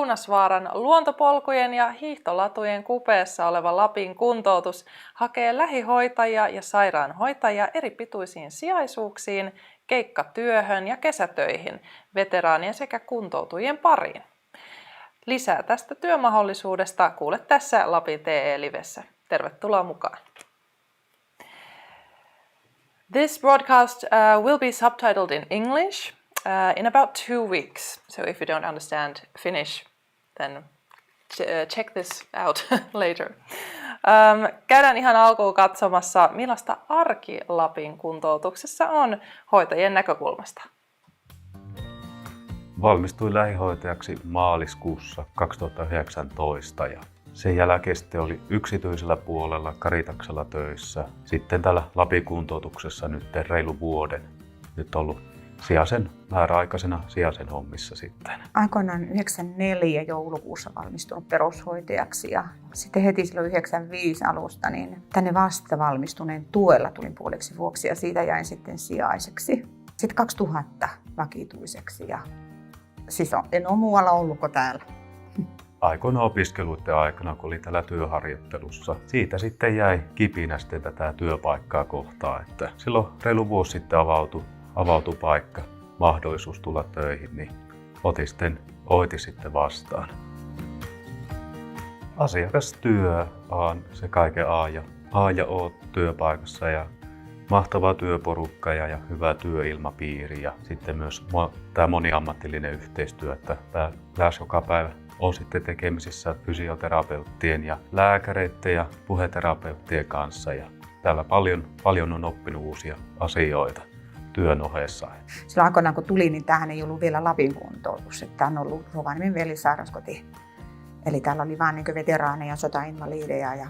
Ounasvaaran luontopolkujen ja hiihtolatujen kupeessa oleva Lapin kuntoutus hakee lähihoitajia ja sairaanhoitajia eri pituisiin sijaisuuksiin, keikkatyöhön ja kesätöihin, veteraanien sekä kuntoutujien pariin. Lisää tästä työmahdollisuudesta kuulet tässä Lapin TE-livessä. Tervetuloa mukaan. This broadcast will be subtitled in English in about 2 weeks. So if you don't understand Finnish, then check this out later. Käydään ihan alkuun katsomassa, millaista arki Lapin kuntoutuksessa on hoitajien näkökulmasta. Valmistuin lähihoitajaksi maaliskuussa 2019 ja sen jälkeen sitten oli yksityisellä puolella Karitaksella töissä. Sitten täällä Lapin kuntoutuksessa nyt reilu vuoden. Nyt ollut määräaikaisena sijaisen hommissa sitten. Aikoinaan 94 joulukuussa valmistunut perushoitajaksi ja sitten heti silloin 95 alusta niin tänne vasta valmistuneen tuella tulin puoleksi vuoksi ja siitä jäin sitten sijaiseksi. Sitten 2000 vakituiseksi ja siis en ole muualla ollut kuin täällä. Aikoina opiskeluiden aikana, kun oli täällä työharjoittelussa, siitä sitten jäi kipinä sitten tätä työpaikkaa kohtaan. Että silloin reilu vuosi sitten avautui paikka, mahdollisuus tulla töihin, niin otin sitten vastaan. Asiakastyö on se kaiken A ja O työpaikassa ja mahtava työporukka ja hyvä työilmapiiri ja sitten myös tämä moniammatillinen yhteistyö, että lähes joka päivä on sitten tekemisissä fysioterapeuttien ja lääkäreiden ja puheterapeuttien kanssa ja täällä paljon on oppinut uusia asioita työn ohessa. Silloin aikoinaan kun tuli, niin tämähän ei ollut vielä Lapin kuntoutus, että tämä on ollut Rovaniemen velisairauskoti. Eli täällä oli vain niin veteraaneja, sotainvalideja ja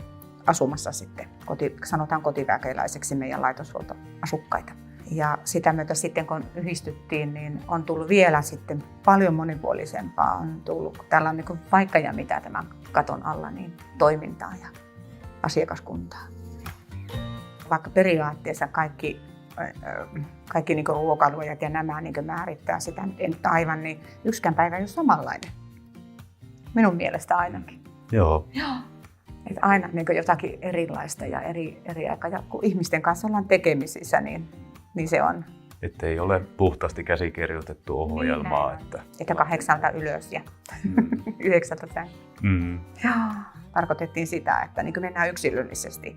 asumassa sitten sanotaan kotiväkeläiseksi meidän laitoshuoltoasukkaita. Ja sitä myötä sitten kun yhdistyttiin, niin on tullut vielä sitten paljon monipuolisempaa. On tullut, täällä on niin vaikka ja mitä tämän katon alla, niin toimintaa ja asiakaskuntaa. Vaikka periaatteessa kaikki niin ruokaluojat ja nämä niin määrittää sitä, en aivan, niin yksikään päivä ei ole samanlainen. Minun mielestä ainakin. Joo. Että aina niin jotakin erilaista ja eri aikaa. Ja kun ihmisten kanssa ollaan tekemisissä, niin se on. Että ei ole puhtaasti käsikirjoitettu ohjelmaa. Että 8 ylös ja 9 sänkyyn. Tarkoitettiin sitä, että niin mennään yksilöllisesti.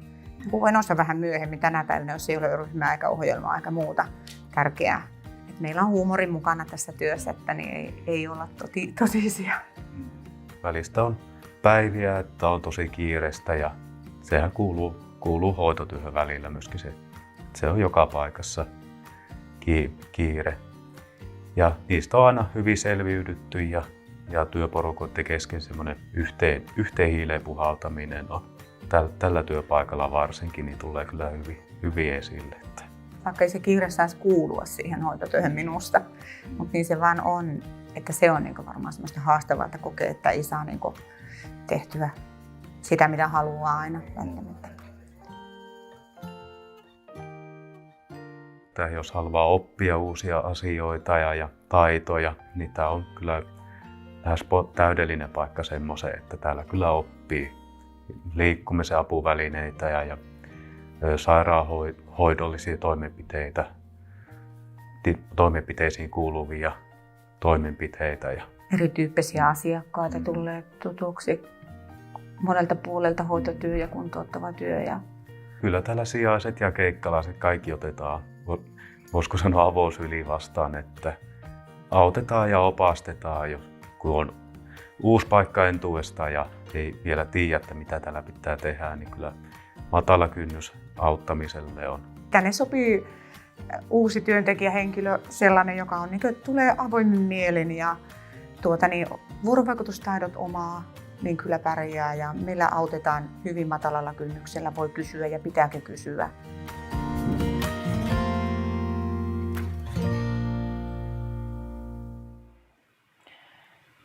Voin nostaa vähän myöhemmin tänä päivänä, jos ei ole ryhmää eikä ohjelmaa eikä muuta tärkeää. Et meillä on huumorin mukana tässä työssä, että niin ei olla totisia. Välistä on päiviä, että on tosi kiireistä ja sehän kuuluu hoitotyöhön välillä myöskin se on joka paikassa kiire. Ja niistä on aina hyvin selviydytty ja työporukoiden kesken semmoinen yhteen hiileen puhaltaminen on tällä työpaikalla varsinkin, niin tulee kyllä hyvin esille. Vaikka ei se kiire saisi kuulua siihen hoitotyöhön minusta, mutta niin se vaan on, että se on niin varmaan semmoista haastavaa, että kokee, että ei saa niin tehtyä sitä, mitä haluaa aina välttämättä. Jos haluaa oppia uusia asioita ja taitoja, niin tämä on kyllä lähes täydellinen paikka semmoiseen, että täällä kyllä oppii liikkumisen apuvälineitä ja sairaanhoidollisia toimenpiteisiin kuuluvia toimenpiteitä. Erityyppisiä asiakkaita tulee tutuksi monelta puolelta hoitotyö ja kuntouttava työ. Kyllä täällä sijaiset ja keikkalaiset kaikki otetaan, voisiko sanoa avosyliin vastaan, että autetaan ja opastetaan, kun on uusi paikka entuesta ja ei vielä tiedä, että mitä täällä pitää tehdä, niin kyllä matala kynnys auttamiselle on. Tänne sopii uusi työntekijähenkilö, sellainen, joka on, niin tulee avoimin mielin ja vuorovaikutustaidot omaa, niin kyllä pärjää ja meillä autetaan hyvin matalalla kynnyksellä, voi kysyä ja pitääkin kysyä.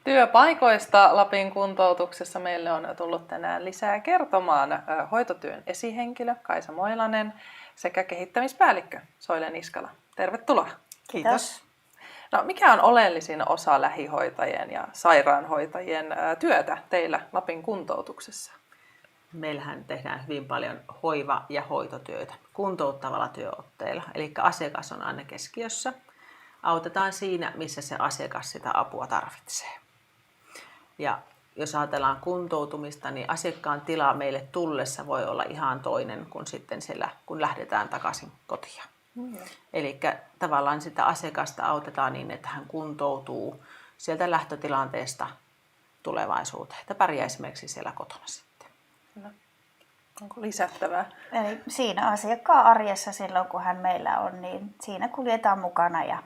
Työpaikoista Lapin kuntoutuksessa meille on tullut tänään lisää kertomaan hoitotyön esihenkilö Kaisa Moilanen sekä kehittämispäällikkö Soile Niskala. Tervetuloa. Kiitos. No, mikä on oleellisin osa lähihoitajien ja sairaanhoitajien työtä teillä Lapin kuntoutuksessa? Meillähän tehdään hyvin paljon hoiva- ja hoitotyötä kuntouttavalla työotteella. Eli asiakas on aina keskiössä. Autetaan siinä, missä se asiakas sitä apua tarvitsee. Ja jos ajatellaan kuntoutumista, niin asiakkaan tila meille tullessa voi olla ihan toinen kuin sitten siellä, kun lähdetään takaisin kotiin. Eli tavallaan sitä asiakasta autetaan niin, että hän kuntoutuu sieltä lähtötilanteesta tulevaisuuteen, että pärjää esimerkiksi siellä kotona sitten. Onko lisättävää? Eli siinä asiakkaan arjessa silloin, kun hän meillä on, niin siinä kuljetaan mukana ja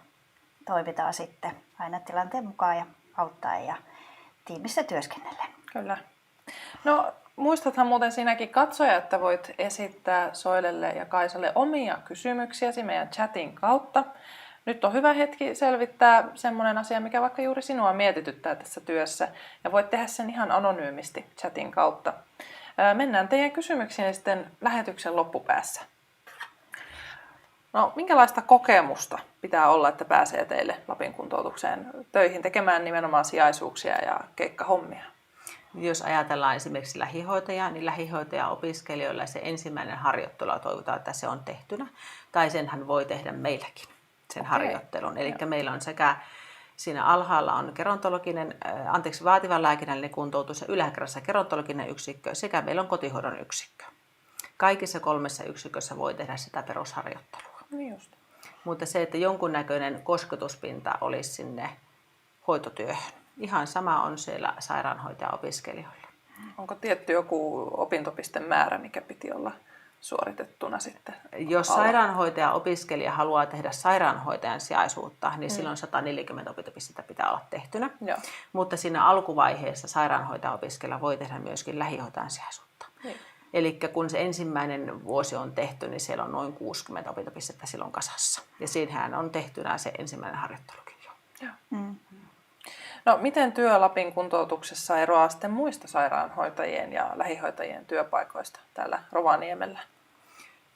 toimitaan sitten aina tilanteen mukaan ja auttaen ja tiimissä työskennellen. Kyllä. No, muistathan muuten sinäkin katsoja, että voit esittää Soilelle ja Kaisalle omia kysymyksiäsi meidän chatin kautta. Nyt on hyvä hetki selvittää semmoinen asia, mikä vaikka juuri sinua mietityttää tässä työssä. Ja voit tehdä sen ihan anonyymisti chatin kautta. Mennään teidän kysymyksiin sitten lähetyksen loppupäässä. No, minkälaista kokemusta pitää olla, että pääsee teille Lapin kuntoutukseen töihin tekemään nimenomaan sijaisuuksia ja keikkahommia? Jos ajatellaan esimerkiksi lähihoitajaa, niin lähihoitaja-opiskelijoilla se ensimmäinen harjoittelu toivotaan, että se on tehtynä. Tai sen hän voi tehdä meilläkin, sen harjoittelun. Eli meillä on sekä siinä alhaalla on vaativan lääkinnällinen kuntoutus ja yläkerrassa gerontologinen yksikkö sekä meillä on kotihoidon yksikkö. Kaikissa 3 yksikössä voi tehdä sitä perusharjoittelua. Just. Mutta se, että jonkunnäköinen kosketuspinta olisi sinne hoitotyöhön. Ihan sama on siellä sairaanhoitaja-opiskelijoilla. Onko tietty joku opintopistemäärä, mikä piti olla suoritettuna sitten? Jos sairaanhoitaja-opiskelija haluaa tehdä sairaanhoitajan sijaisuutta, niin silloin 140 opintopistettä pitää olla tehtynä. Joo. Mutta siinä alkuvaiheessa sairaanhoitaja-opiskelija voi tehdä myöskin lähihoitajan sijaisuutta. Eli kun se ensimmäinen vuosi on tehty, niin siellä on noin 60 opintopistettä silloin kasassa. Ja siinähän on tehtynä se ensimmäinen harjoittelukin jo. Joo. No, miten työ Lapin kuntoutuksessa eroaa sitten muista sairaanhoitajien ja lähihoitajien työpaikoista täällä Rovaniemellä?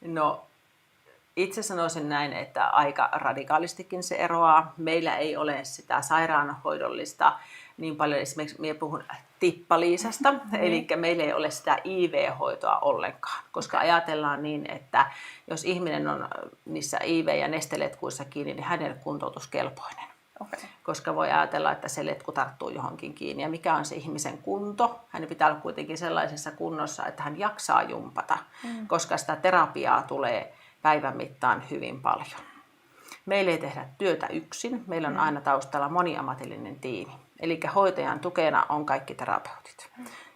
No, itse sanoisin näin, että aika radikaalistikin se eroaa. Meillä ei ole sitä sairaanhoidollista niin paljon, esimerkiksi minä puhun tippaliisasta, eli meillä ei ole sitä IV-hoitoa ollenkaan, koska ajatellaan niin, että jos ihminen on niissä IV- ja nesteletkuissa kiinni, niin hänelle kuntoutuskelpoinen. Okay. Koska voi ajatella, että se letku tarttuu johonkin kiinni. Ja mikä on se ihmisen kunto? Hänen pitää olla kuitenkin sellaisessa kunnossa, että hän jaksaa jumpata, koska sitä terapiaa tulee päivän mittaan hyvin paljon. Meillä ei tehdä työtä yksin. Meillä on aina taustalla moniammatillinen tiimi. Eli hoitajan tukena on kaikki terapeutit.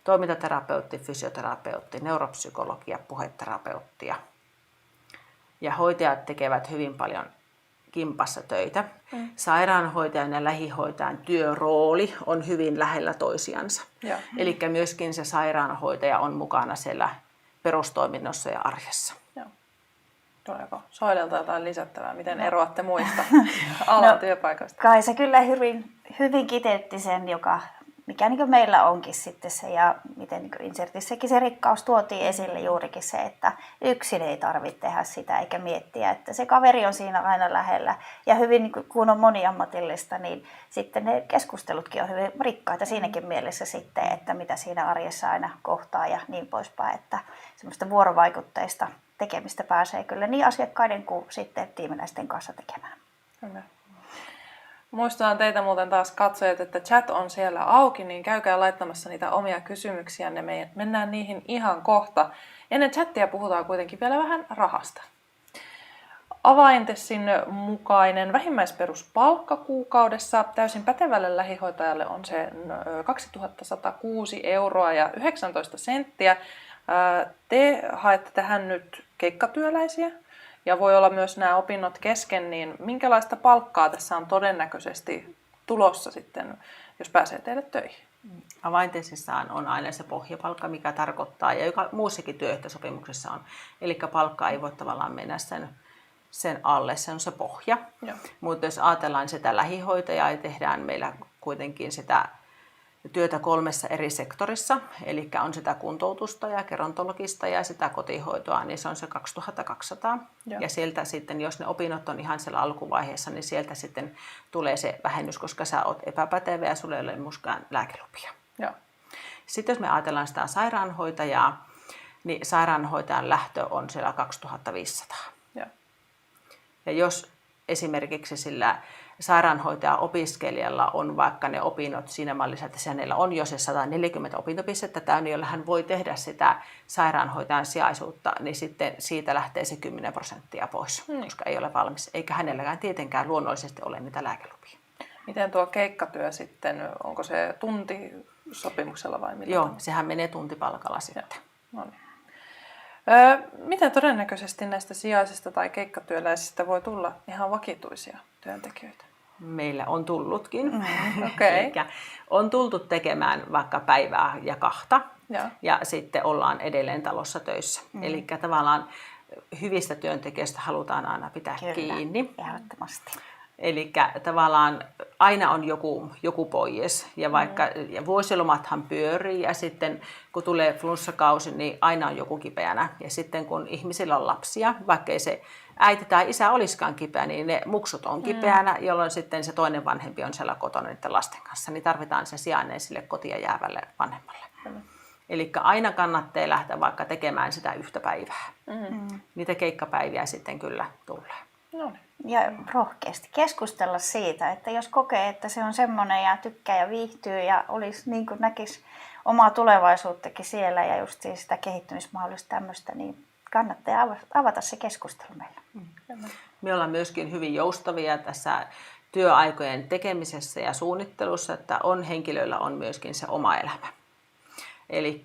Toimintaterapeutti, fysioterapeutti, neuropsykologi ja puheterapeutti. Ja hoitajat tekevät hyvin paljon kimpassa töitä. Sairaanhoitajan ja lähihoitajan työrooli on hyvin lähellä toisiansa. Eli myöskin se sairaanhoitaja on mukana siellä perustoiminnossa ja arjessa. Tuleeko Soilelta jotain lisättävää? Miten eroatte muista alan työpaikoista? Kai se kyllä hyvin kiteytti sen, mikä niin meillä onkin sitten se, ja miten niin insertissäkin se rikkaus tuotiin esille juurikin se, että yksin ei tarvitse tehdä sitä eikä miettiä, että se kaveri on siinä aina lähellä. Ja hyvin, niin kun on moniammatillista, niin sitten ne keskustelutkin on hyvin rikkaita siinäkin mielessä sitten, että mitä siinä arjessa aina kohtaa ja niin poispäin, että semmoista vuorovaikutteista tekemistä pääsee kyllä niin asiakkaiden kuin sitten tiimiläisten kanssa tekemään. Kyllä. Muistutan teitä muuten taas katsojat, että chat on siellä auki, niin käykää laittamassa niitä omia kysymyksiä, me mennään niihin ihan kohta. Ennen chattia puhutaan kuitenkin vielä vähän rahasta. Avaintessin mukainen vähimmäisperuspalkka kuukaudessa täysin pätevälle lähihoitajalle on se 2106 euroa ja 19 senttiä. Te haette tähän nyt keikkatyöläisiä. Ja voi olla myös nämä opinnot kesken, niin minkälaista palkkaa tässä on todennäköisesti tulossa sitten, jos pääsee teille töihin? Avaintesissaan on aina se pohjapalkka, mikä tarkoittaa, ja joka muussakin työehtosopimuksessa on. Eli palkka ei voi tavallaan mennä sen alle, se on se pohja. Mutta jos ajatellaan sitä lähihoitajaa, ja tehdään meillä kuitenkin sitä työtä 3 eri sektorissa, eli on sitä kuntoutusta ja gerontologista ja sitä kotihoitoa, niin se on se 2200. Joo. Ja sieltä sitten, jos ne opinnot on ihan siellä alkuvaiheessa, niin sieltä sitten tulee se vähennys, koska sä oot epäpätevä ja sulla ei ole myöskään lääkelupia. Joo. Sitten jos me ajatellaan sitä sairaanhoitajaa, niin sairaanhoitajan lähtö on siellä 2500. Joo. Ja jos esimerkiksi sillä sairaanhoitaja-opiskelijalla on vaikka ne opinnot siinä mallissa, että hänellä on jo se 140 opintopistettä täynnä, jolla hän voi tehdä sitä sairaanhoitajan sijaisuutta, niin sitten siitä lähtee se 10% pois, koska ei ole valmis. Eikä hänelläkään tietenkään luonnollisesti ole niitä lääkelupia. Miten tuo keikkatyö sitten, onko se tuntisopimuksella vai millä? Joo, sehän menee tuntipalkalla sitten. No niin. Miten todennäköisesti näistä sijaisista tai keikkatyöläisistä voi tulla ihan vakituisia työntekijöitä? Meillä on tullutkin. Okei. Elikkä on tultu tekemään vaikka päivää ja 2 ja sitten ollaan edelleen talossa töissä. Eli tavallaan hyvistä työntekijöistä halutaan aina pitää kiinni. Ehdottomasti. Eli tavallaan aina on joku pois ja vaikka ja vuosilomathan pyörii ja sitten kun tulee flunssakausi, niin aina on joku kipeänä. Ja sitten kun ihmisillä on lapsia, vaikka ei se äiti tai isä olisikaan kipeä, niin ne muksut on kipeänä, jolloin sitten se toinen vanhempi on siellä kotona niiden lasten kanssa. Niin tarvitaan se sijainen sille kotia jäävälle vanhemmalle. Eli aina kannattaa lähteä vaikka tekemään sitä yhtä päivää. Niitä keikkapäiviä sitten kyllä tulee. No niin. Ja rohkeasti keskustella siitä, että jos kokee, että se on semmoinen ja tykkää ja viihtyy ja olisi niin kuin näkisi omaa tulevaisuuttakin siellä ja just sitä kehittymismahdollista tämmöistä, niin kannattaa avata se keskustelu meillä. Me ollaan myöskin hyvin joustavia tässä työaikojen tekemisessä ja suunnittelussa, että henkilöillä on myöskin se oma elämä. Eli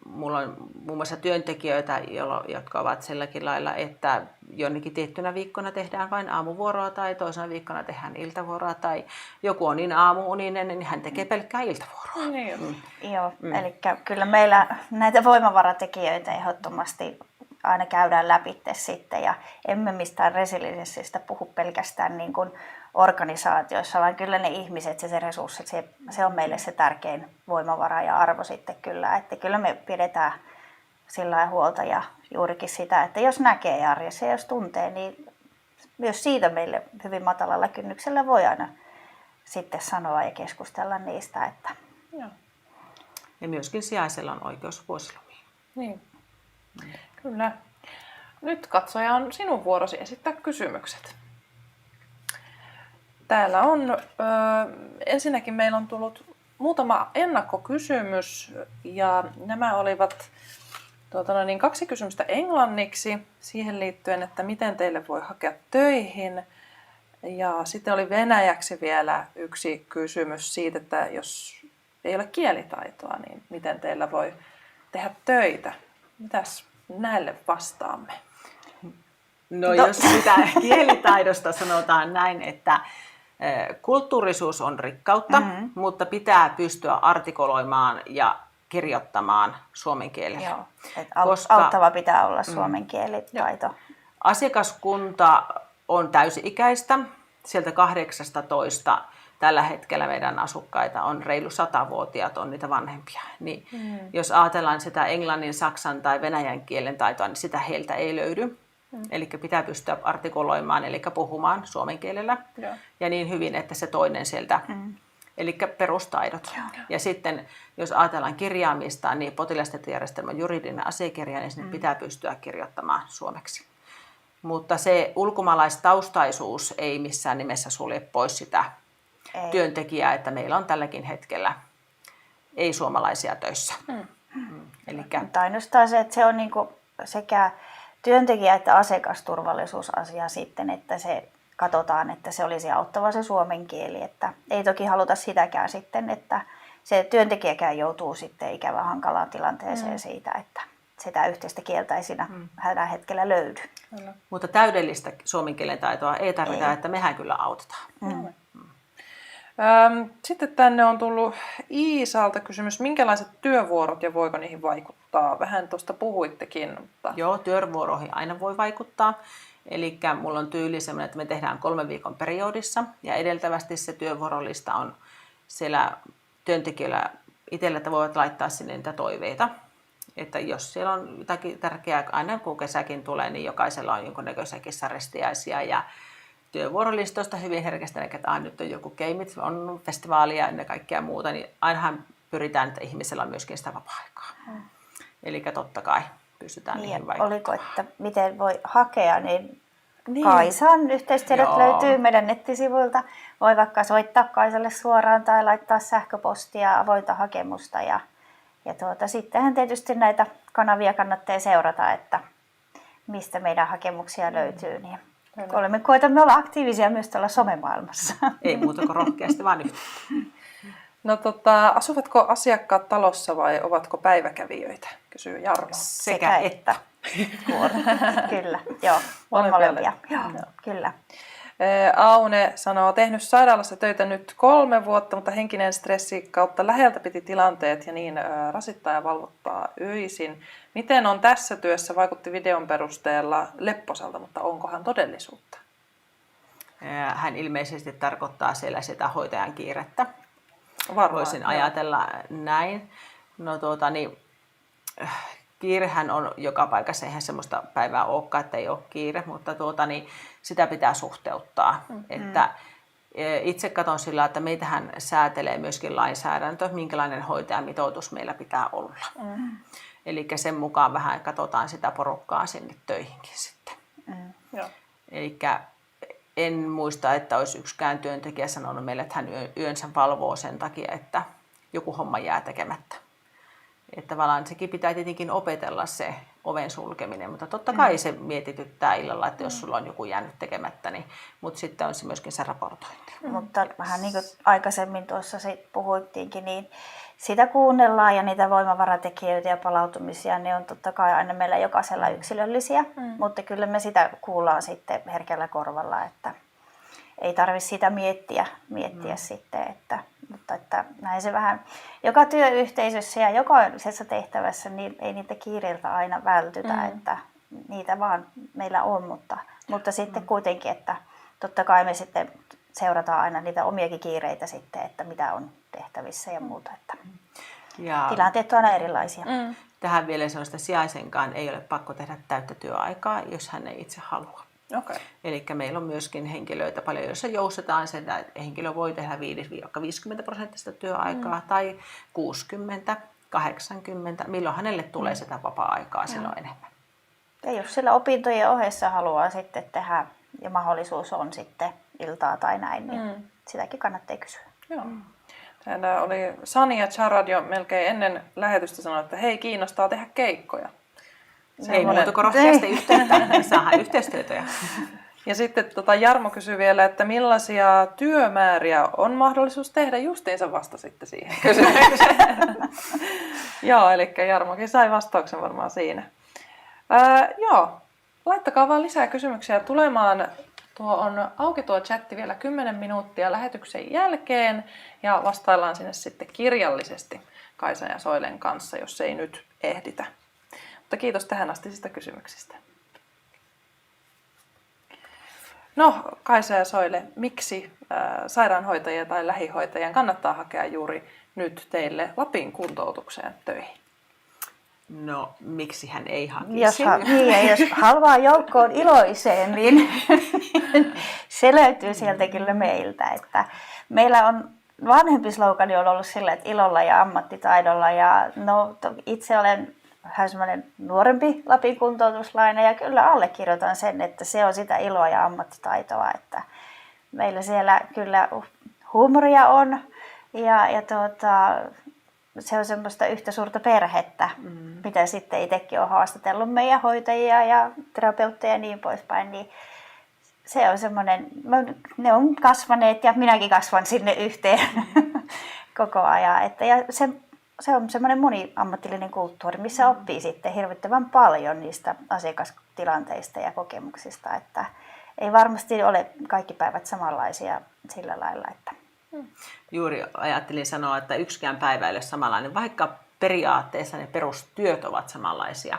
mulla on muun muassa työntekijöitä, jotka ovat silläkin lailla, että jonnekin tiettynä viikkona tehdään vain aamuvuoroa tai toisena viikkona tehdään iltavuoroa tai joku on niin aamuuninen, niin hän tekee pelkkää iltavuoroa. Joo, eli kyllä meillä näitä voimavaratekijöitä ehdottomasti aina käydään läpi sitten ja emme mistään resilienssistä puhu pelkästään niin kuin organisaatioissa, vaan kyllä ne ihmiset, se resurssit, se on meille se tärkein voimavara ja arvo sitten kyllä, että kyllä me pidetään sillä lailla huolta ja juurikin sitä, että jos näkee arjessa ja jos tuntee, niin myös siitä meille hyvin matalalla kynnyksellä voi aina sitten sanoa ja keskustella niistä. Että... Joo. Ja myöskin sijaisella on oikeus vuosilomiin. Niin, kyllä. Nyt katsoja on sinun vuorosi esittää kysymykset. Täällä on, ensinnäkin meillä on tullut muutama ennakkokysymys ja nämä olivat 2 kysymystä englanniksi siihen liittyen, että miten teille voi hakea töihin. Ja sitten oli venäjäksi vielä yksi kysymys siitä, että jos ei ole kielitaitoa, niin miten teillä voi tehdä töitä. Mitäs näille vastaamme? No jos sitä kielitaidosta sanotaan näin, että kulttuurisuus on rikkautta, mutta pitää pystyä artikuloimaan ja kirjoittamaan suomen kielellä. Joo, auttava pitää olla suomen kielitaito. Asiakaskunta on täysi-ikäistä. Sieltä 18 tällä hetkellä meidän asukkaita on reilu 100-vuotiaat, on niitä vanhempia. Niin jos ajatellaan sitä englannin, saksan tai venäjän kielen taitoa, niin sitä heiltä ei löydy. Eli pitää pystyä artikuloimaan, eli puhumaan suomen kielellä ja niin hyvin, että se toinen sieltä, eli perustaidot. Ja sitten jos ajatellaan kirjaamista, niin potilastietojärjestelmän juridinen asiakirja, niin sinne pitää pystyä kirjoittamaan suomeksi. Mutta se ulkomaalaistaustaisuus ei missään nimessä sulje pois sitä työntekijää, että meillä on tälläkin hetkellä ei-suomalaisia töissä. Mutta ainoastaan se, että se on niinku sekä työntekijä- että asiakasturvallisuusasia sitten, että se katsotaan, että se olisi auttava se suomen kieli. Että ei toki haluta sitäkään sitten, että se työntekijäkään joutuu sitten ikävän hankalaan tilanteeseen siitä, että sitä yhteistä kieltä ei siinä hädän hetkellä löydy. Mutta täydellistä suomen kielen taitoa ei tarvita, että mehän kyllä autetaan. Sitten tänne on tullut Iisalta kysymys, minkälaiset työvuorot ja voiko niihin vaikuttaa? Vähän tuosta puhuittekin. Mutta... Joo, työvuoroihin aina voi vaikuttaa. Eli mulla on tyyli sellainen, että me tehdään 3 viikon periodissa ja edeltävästi se työvuorolista on siellä työntekijöillä itsellä, että voivat laittaa sinne niitä toiveita. Että jos siellä on jotakin tärkeää, aina kun kesäkin tulee, niin jokaisella on jonkunnäköisiä kissarestiaisia ja työvuorolistoista hyvin herkästi, että nyt on joku keimit, on festivaalia ja ennen kaikkea muuta, niin ainahan pyritään, että ihmisellä on myöskin sitä vapaa-aikaa. Eli totta kai pystytään niihin vaikuttamaan. Oliko, että miten voi hakea, niin Kaisan yhteystiedot löytyy meidän nettisivuilta. Voi vaikka soittaa Kaisalle suoraan tai laittaa sähköpostia, avointa hakemusta. Ja sittenhän tietysti näitä kanavia kannattaa seurata, että mistä meidän hakemuksia löytyy. Niin koetamme olla aktiivisia myös tuolla somemaailmassa. Ei muuta kuin rohkeasti, vaan yhteyttä. No asuvatko asiakkaat talossa vai ovatko päiväkävijöitä, kysyy Jarmo. Sekä että. Kyllä, joo. Molempia. Joo, kyllä. Aune sanoo, tehnyt sairaalassa töitä nyt 3 vuotta, mutta henkinen stressi kautta läheltä piti tilanteet ja niin rasittaa ja valvottaa öisin. Miten on tässä työssä? Vaikutti videon perusteella lepposalta, mutta onkohan todellisuutta? Hän ilmeisesti tarkoittaa siellä sitä hoitajan kiirettä. Voisin ajatella näin. No kiirehän on joka paikassa, eihän semmoista päivää olekaan, että ei ole kiire, mutta sitä pitää suhteuttaa. Että itse katson sillä, että meitähän säätelee myöskin lainsäädäntö, minkälainen hoitajamitoitus meillä pitää olla. Eli sen mukaan vähän katsotaan sitä porukkaa sinne töihinkin sitten. Eli en muista, että olisi yksikään työntekijä sanonut meille, että hän yönsä valvoo sen takia, että joku homma jää tekemättä. Että tavallaan sekin pitää tietenkin opetella se oven sulkeminen, mutta totta kai se mietityttää illalla, että jos sulla on joku jäänyt tekemättä, niin, mutta sitten on se myöskin se raportointi. Mutta vähän niin kuin aikaisemmin tuossa puhuittiinkin, niin sitä kuunnellaan ja niitä voimavaratekijöitä ja palautumisia, ne on totta kai aina meillä jokaisella yksilöllisiä, mutta kyllä me sitä kuullaan sitten herkällä korvalla, että ei tarvitse sitä miettiä sitten, mutta että näin se vähän, joka työyhteisössä ja jokaisessa tehtävässä niin ei niitä kiireiltä aina vältytä, että niitä vaan meillä on, mutta sitten kuitenkin, että totta kai me sitten seurataan aina niitä omiakin kiireitä sitten, että mitä on tehtävissä ja muuta, että tilanteet on aina erilaisia. Tähän vielä sellaista sijaisenkaan ei ole pakko tehdä täyttä työaikaa, jos hän ei itse halua. Okay. Eli meillä on myöskin henkilöitä paljon, joissa joustetaan sen, että henkilö voi tehdä 50% työaikaa tai 60, 80, milloin hänelle tulee sitä vapaa-aikaa silloin enemmän. Ja jos sillä opintojen ohessa haluaa sitten tehdä ja mahdollisuus on sitten iltaa tai näin, niin sitäkin kannattaa kysyä. Joo. Täällä oli Sani ja Charad jo melkein ennen lähetystä sanoi, että hei, kiinnostaa tehdä keikkoja. Ei muuta kuin rohkeasti yhteyttä, niin saadaan yhteistyötä. Ja sitten Jarmo kysyi vielä, että millaisia työmääriä on mahdollisuus tehdä, justiinsa vastasitte siihen kysymykseen. Joo, eli Jarmokin sai vastauksen varmaan siinä. Laittakaa vaan lisää kysymyksiä tulemaan. On auki tuo chatti vielä 10 minuuttia lähetyksen jälkeen ja vastaillaan sinne sitten kirjallisesti Kaisan ja Soilen kanssa, jos ei nyt ehditä. Mutta kiitos tähän astisista kysymyksistä. No, Kaisa ja Soile, miksi sairaanhoitajia tai lähihoitajien kannattaa hakea juuri nyt teille Lapin kuntoutukseen töihin? No, miksi hän ei hakisi? Jos haluaa joukkoon iloiseen, niin se löytyy sieltä kyllä meiltä. Että meillä on vanhempi slogani on ollut sillä, että ilolla ja ammattitaidolla. Ja itse olen vähän semmoinen nuorempi Lapin kuntoutuslainen ja kyllä allekirjoitan sen, että se on sitä iloa ja ammattitaitoa. Että meillä siellä kyllä huumoria on ja se on semmoista yhtä suurta perhettä, mitä sitten itsekin olen haastatellut meidän hoitajia ja terapeutteja ja niin poispäin. Niin se on semmoinen, ne on kasvaneet ja minäkin kasvan sinne yhteen koko ajan. Se on semmoinen moniammatillinen kulttuuri, missä oppii sitten hirvittävän paljon niistä asiakastilanteista ja kokemuksista. Että ei varmasti ole kaikki päivät samanlaisia sillä lailla, että juuri ajattelin sanoa, että yksikään päivä ei ole samanlainen, vaikka periaatteessa ne perustyöt ovat samanlaisia.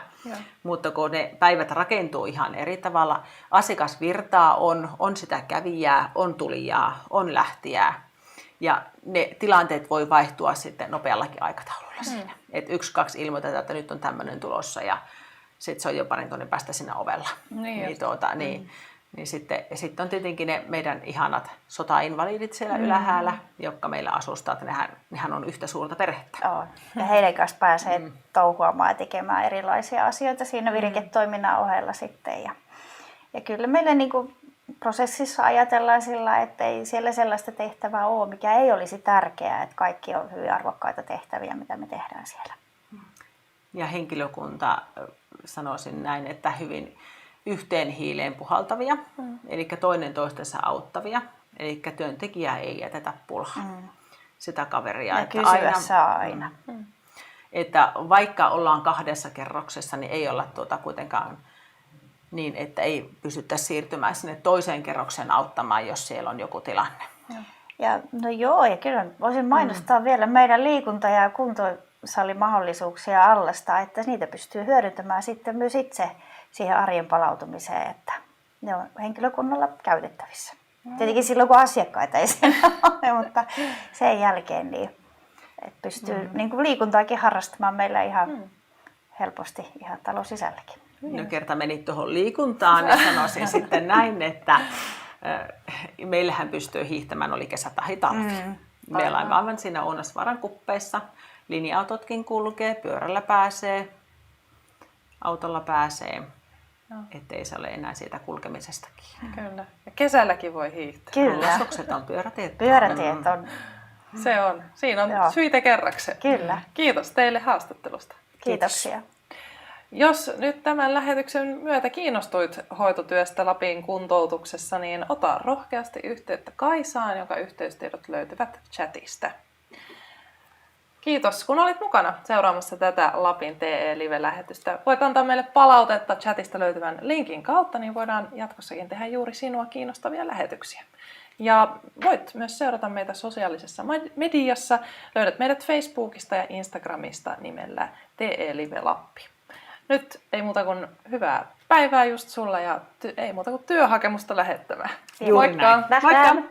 Mutta kun ne päivät rakentuu ihan eri tavalla, asiakasvirtaa on sitä kävijää, on tulijaa, on lähtijää. Ja ne tilanteet voi vaihtua sitten nopeallakin aikataululla siinä. Että 1-2 ilmoitetaan, että nyt on tämmöinen tulossa ja sitten se on jo parin tunnin päästä siinä ovella. Niin sitten on tietenkin ne meidän ihanat sotainvalidit siellä ylähäällä, jotka meillä asustaa, että nehän on yhtä suurta perhettä. On. Ja heidän kanssa pääsee touhuamaan ja tekemään erilaisia asioita siinä viriketoiminnan ohella sitten. Ja kyllä meillä niin kuin prosessissa ajatellaan sillä, että ei siellä sellaista tehtävää ole, mikä ei olisi tärkeää, että kaikki on hyvin arvokkaita tehtäviä, mitä me tehdään siellä. Ja henkilökunta, sanoisin näin, että hyvin yhteen hiileen puhaltavia, eli toinen toistensa auttavia, eli työntekijää ei jätetä pulaan sitä kaveria. Ja kysyä saa aina. Että vaikka ollaan 2 kerroksessa, niin ei olla kuitenkaan niin, että ei pystyttäisi siirtymään sinne toiseen kerrokseen auttamaan, jos siellä on joku tilanne. Ja kyllä voisin mainostaa vielä meidän liikunta- ja kuntosalimahdollisuuksia allasta, että niitä pystyy hyödyntämään sitten myös itse siihen arjen palautumiseen, että ne on henkilökunnalla käytettävissä. Tietenkin silloin, kun asiakkaita ei sen ole, mutta sen jälkeen niin, että pystyy niin kuin liikuntaakin harrastamaan meillä ihan helposti ihan talon sisälläkin. No kerta menit tuohon liikuntaan ja sanoisin sitten näin, että meillähän pystyy hiihtämään oli kesä tai talvi. Meillä on aivan siinä Ounasvaaran kuppeissa. Linja-autotkin kulkee, pyörällä pääsee, autolla pääsee. Ettei se ole enää siitä kulkemisestakin. Kyllä. Ja kesälläkin voi hiihtää. Kyllä. Rullastokset on pyörätiet. Pyörätiet on. Se on. Siinä on Joo. syitä kerrakseen. Kyllä. Kiitos teille haastattelusta. Kiitoksia. Jos nyt tämän lähetyksen myötä kiinnostuit hoitotyöstä Lapin kuntoutuksessa, niin ota rohkeasti yhteyttä Kaisaan, jonka yhteystiedot löytyvät chatista. Kiitos, kun olit mukana seuraamassa tätä Lapin TE-live-lähetystä. Voit antaa meille palautetta chatista löytyvän linkin kautta, niin voidaan jatkossakin tehdä juuri sinua kiinnostavia lähetyksiä. Ja voit myös seurata meitä sosiaalisessa mediassa. Löydät meidät Facebookista ja Instagramista nimellä TE-live Lappi. Nyt ei muuta kuin hyvää päivää just sulla ja ei muuta kuin työhakemusta lähettämään. Juuri näin. Moikka! Nähdään.